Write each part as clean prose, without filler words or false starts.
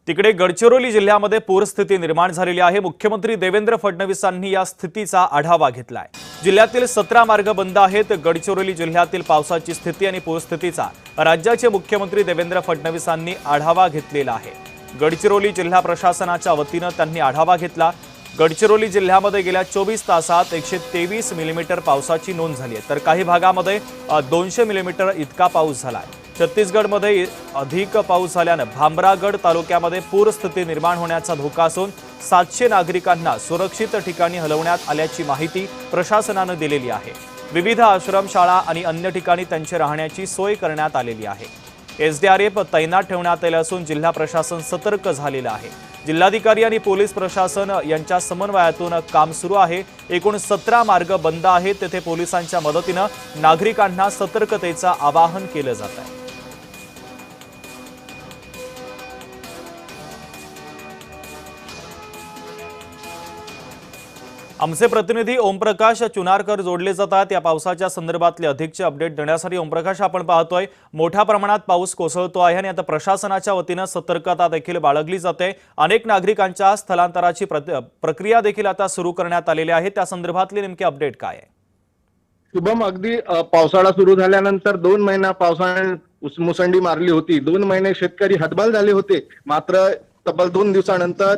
तिकडे गडचिरोली जिल्ह्यामध्ये पूरस्थिती निर्माण झालेली आहे। मुख्यमंत्री देवेंद्र फडणवीसांनी या स्थितीचा आढावा घेतलाय। जिल्ह्यातील 17 मार्ग बंद आहेत। गडचिरोली जिल्ह्यातील पावसाची स्थिती आणि पूरस्थितीचा राज्याचे मुख्यमंत्री देवेंद्र फडणवीसांनी आढावा घेतलेला आहे। गडचिरोली जिल्हा प्रशासनाच्या वतीने त्यांनी आढावा घेतला। गडचिरोली जिल्ह्यामध्ये गेल्या 24 तासात 123 मिलीमीटर पावसाची नोंद झाली आहे, तर काही भागामध्ये 200 मिलीमीटर इतका पाऊस झाला आहे। छत्तीसगडमध्ये अधिक पाऊस झाल्याने भामरागड तालुक्यामध्ये पूरस्थिती निर्माण होण्याचा धोका असून 700 नागरिकांना सुरक्षित ठिकाणी हलवण्यात आल्याची माहिती प्रशासनाने दिलेली आहे। विविध आश्रमशाळा आणि अन्य ठिकाणी त्यांची राहण्याची सोय करण्यात आलेली आहे। एसडीआरएफ तैनात ठेवण्यात आले असून जिल्हा प्रशासन सतर्क झालेले आहे। जिल्हाधिकारी आणि पोलीस प्रशासन यांच्या समन्वयातून काम सुरू आहे। एकूण 17 मार्ग बंद आहेत। तेथे पोलिसांच्या मदतीने नागरिकांना सतर्कतेचे आवाहन केले जात आहे। आमचे प्रतिनिधी ओमप्रकाश चुनारकर जोडले जातात। या पावसाच्या संदर्भातले अधिकचे अपडेट देण्यासाठी ओमप्रकाश, आपण पाहतोय मोठ्या प्रमाणात पाऊस कोसळतो आहे आणि आता प्रशासनाच्या वतीने सतर्कता देखील बाळगली जाते। अनेक नागरिकांच्या स्थलांतराची प्रक्रिया देखील आता सुरू करण्यात आलेली आहे। त्या संदर्भातले नेमके अपडेट काय आहे? शुभम, अगदी पावसाळा सुरू झाल्यानंतर 2 महिना पावसाने मुसंडी मारली होती। 2 महिने शेतकरी हतबल झाले होते। मात्र तब्बल 2 दिवसानंतर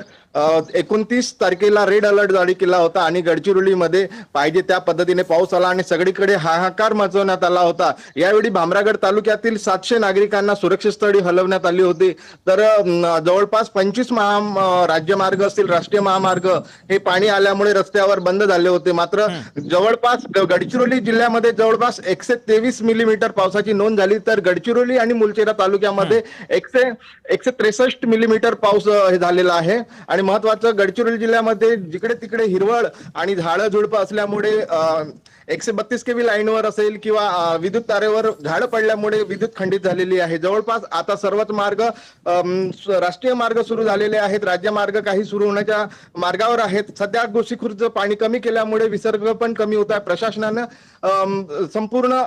29 तारखेला रेड अलर्ट जारी केला होता आणि गडचिरोलीमध्ये पाहिजे त्या पद्धतीने पाऊस आला आणि सगळीकडे हाहाकार मचवण्यात आला होता। यावेळी भामरागड तालुक्यातील 700 नागरिकांना सुरक्षित स्थळी हलवण्यात आली होती। तर जवळपास 25 राज्यमार्ग असतील, राष्ट्रीय महामार्ग हे पाणी आल्यामुळे रस्त्यावर बंद झाले होते। मात्र जवळपास गडचिरोली जिल्ह्यामध्ये जवळपास 123 मिलीमीटर पावसाची नोंद झाली, तर गडचिरोली आणि मुलचेरा तालुक्यामध्ये 163 मिलीमीटर पाऊस हे झालेला आहे। आणि महत्वाचं, गडचिरोली जिल्ह्यामध्ये जिकडे तिकडे हिरवळ आणि झाडं झुडपं असल्यामुळे 132 केव्ही लाईनवर असेल किंवा विद्युत तारेवर झाडं पडल्यामुळे विद्युत खंडित झालेली आहे। जवळपास आता सर्वच मार्ग राष्ट्रीय मार्ग सुरू झालेले आहेत। राज्यमार्ग काही सुरू होण्याच्या मार्गावर आहेत। सध्या गोसीखुर्द पाणी कमी केल्यामुळे विसर्ग पण कमी होत आहे। प्रशासनानं संपूर्ण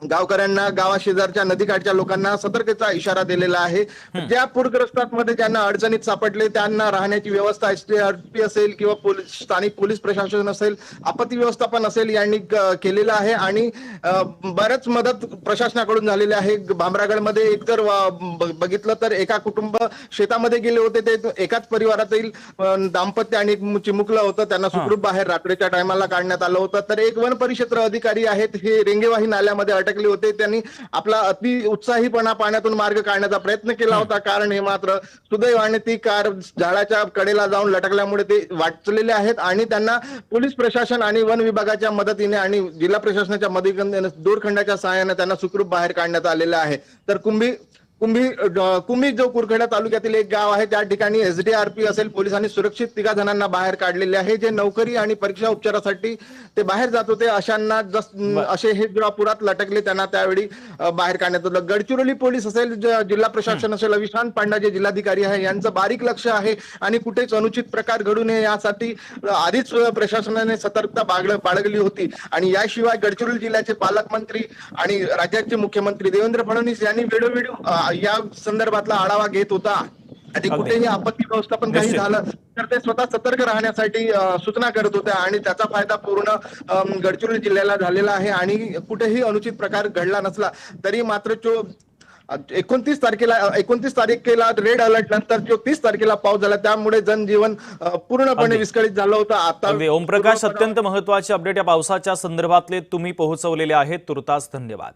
गावकऱ्यांना, गावाशेजारच्या नदीकाठच्या लोकांना सतर्कतेचा इशारा दिलेला आहे। ज्या पूरग्रस्तांमध्ये ज्यांना अडचणीत सापडले त्यांना राहण्याची व्यवस्था एसडीआरपी असेल किंवा स्थानिक पोलीस प्रशासन असेल, आपत्ती व्यवस्थापन असेल यांनी केलेलं आहे आणि बरंच मदत प्रशासनाकडून झालेली आहे। भामरागडमध्ये एक जर बघितलं तर एका कुटुंब शेतामध्ये गेले होते, ते एकाच परिवारातील दाम्पत्य आणि एक चिमुकलं होतं, त्यांना सुखरूप बाहेर रात्रीच्या टायमाला काढण्यात आलं होतं। तर एक वन परिक्षेत्र अधिकारी आहेत, हे रेंगेवाही नाल्यामध्ये अटकले होते। त्यांनी आपला अति उत्साहीपणा पाण्यातून मार्ग काढण्याचा प्रयत्न केला होता, कारण हे मात्र सुदैवाने ती कार झाडाच्या कडेला जाऊन लटकल्यामुळे ते वाचलेले आहेत आणि त्यांना पोलीस प्रशासन आणि वन विभागाच्या मदतीने आणि जिल्हा प्रशासनाच्या मदतीने दोरखंडाच्या सहाय्याने त्यांना सुखरूप बाहेर काढण्यात आलेले आहे। तर कुंभी जो कुरखेडा तालुक्यातील एक गाव आहे, त्या ठिकाणी एसडीआरपी असेल, पोलिसांनी सुरक्षित 3 जणांना बाहेर काढलेले आहे। जे नोकरी आणि परीक्षा उपचारासाठी ते बाहेर जात होते, अशांना असे हे जेव्हा पुरात लटकले त्यांना त्यावेळी बाहेर काढण्यात आलं। गडचिरोली पोलीस असेल, जिल्हा प्रशासन असेल, विशांत पांडा जे जिल्हाधिकारी आहे, यांचं बारीक लक्ष आहे आणि कुठेच अनुचित प्रकार घडू नये यासाठी आधीच प्रशासनाने सतर्कता बाळगली होती। आणि याशिवाय गडचिरोली जिल्ह्याचे पालकमंत्री आणि राज्याचे मुख्यमंत्री देवेंद्र फडणवीस यांनी वेळोवेळी या संदर्भातला आढावा घेत होता आणि कुठेही आपत्ती व्यवस्थापन काही झालं तर ते स्वतः सतर्क राहण्यासाठी सूचना करत होत्या आणि त्याचा फायदा पूर्ण गडचिरोली जिल्ह्याला झालेला आहे आणि कुठेही अनुचित प्रकार घडला नसला तरी मात्र 29 तारखेला रेड अलर्ट नंतर 30 तारखेला पाऊस झाला, त्यामुळे जनजीवन पूर्णपणे विस्कळीत झालं होतं। आता ओमप्रकाश, अत्यंत महत्त्वाचे अपडेट या पावसाच्या संदर्भातले तुम्ही पोहोचवलेले आहेत। तुर्तास धन्यवाद।